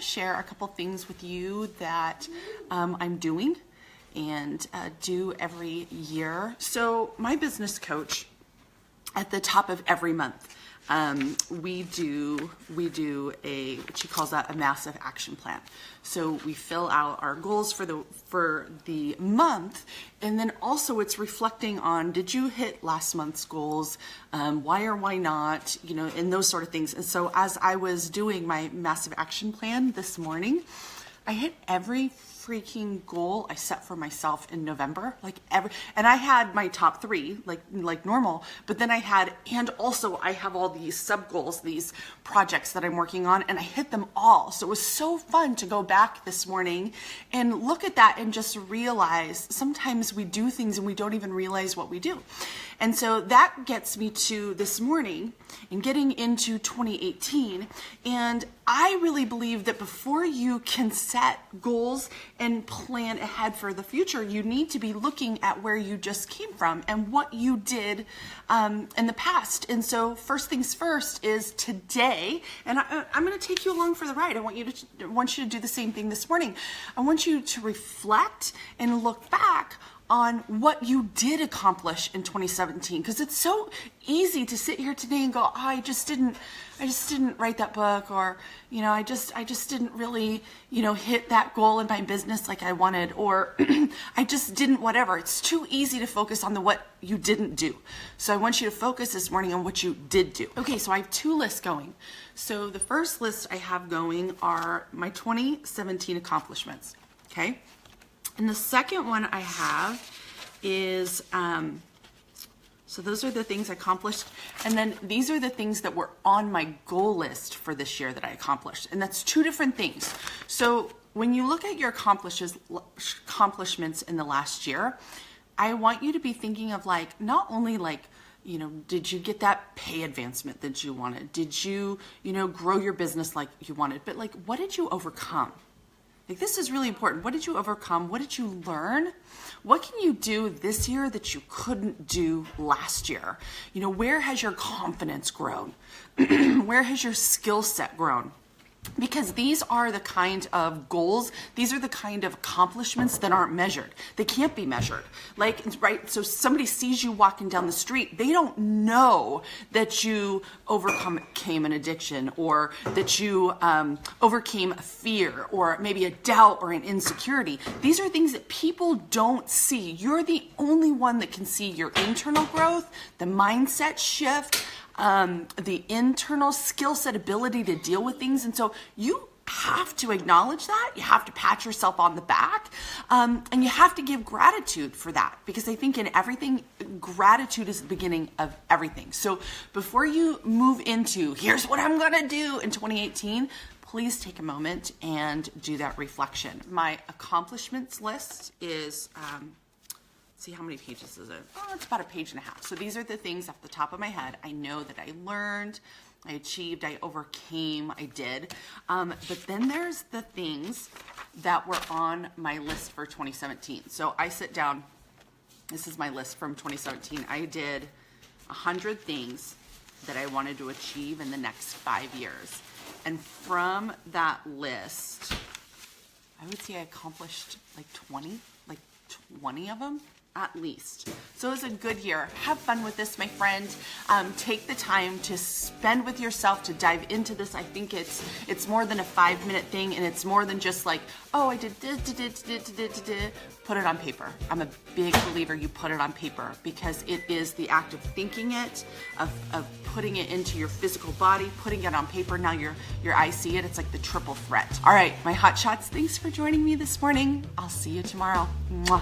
share a couple things with you that I'm doing and do every year. So my business coach, at the top of every month, we do a, what she calls that, a massive action plan. So we fill out our goals for the month, and then also it's reflecting on, did you hit last month's goals? Why or why not? You know, and those sort of things. And so as I was doing my massive action plan this morning, I hit every freaking goal I set for myself in November, and I had my top 3 like normal, but then I have all these sub goals, these projects that I'm working on, and I hit them all. So it was so fun to go back this morning and look at that and just realize sometimes we do things and we don't even realize what we do. And so that gets me to this morning and getting into 2018. And I really believe that before you can set goals and plan ahead for the future, you need to be looking at where you just came from and what you did in the past. And so first things first is today, and I'm going to take you along for the ride. I want you to do the same thing this morning. I want you to reflect and look back on what you did accomplish in 2017, because it's so easy to sit here today and go, oh, I just didn't write that book, or I just didn't really hit that goal in my business like I wanted, or I just didn't whatever. It's too easy to focus on what you didn't do. So I want you to focus this morning on what you did do. Okay, so I have 2 lists going. So the first list I have going are my 2017 accomplishments. Okay. And the second one I have is, so those are the things I accomplished. And then these are the things that were on my goal list for this year that I accomplished. And that's 2 different things. So when you look at your accomplishments in the last year, I want you to be thinking of not only did you get that pay advancement that you wanted? Did you, grow your business like you wanted? But what did you overcome? This is really important. What did you overcome? What did you learn? What can you do this year that you couldn't do last year? Where has your confidence grown? Where has your skill set grown? Because these are the kind of goals, these are the kind of accomplishments that aren't measured. They can't be measured. Right? So somebody sees you walking down the street, they don't know that you overcame an addiction, or that you overcame a fear, or maybe a doubt or an insecurity. These are things that people don't see. You're the only one that can see your internal growth, the mindset shift, the internal skill set, ability to deal with things. And so you have to acknowledge that. You have to pat yourself on the back, and you have to give gratitude for that, because I think in everything, gratitude is the beginning of everything. So before you move into, here's what I'm going to do in 2018, please take a moment and do that reflection. My accomplishments list is, see, how many pages is it? Oh, it's about 1.5 pages. So these are the things off the top of my head I know that I learned, I achieved, I overcame, I did. But then there's the things that were on my list for 2017. So I sit down, this is my list from 2017. I did 100 things that I wanted to achieve in the next 5 years. And from that list, I would say I accomplished 20 of them. At least. So it was a good year. Have fun with this, my friend. Take the time to spend with yourself to dive into this. I think it's more than a 5-minute thing, and it's more than just oh, I did. Put it on paper. I'm a big believer you put it on paper, because it is the act of thinking it, of putting it into your physical body, putting it on paper. Now your eyes see it. It's like the triple threat. All right, my hot shots. Thanks for joining me this morning. I'll see you tomorrow. Mwah.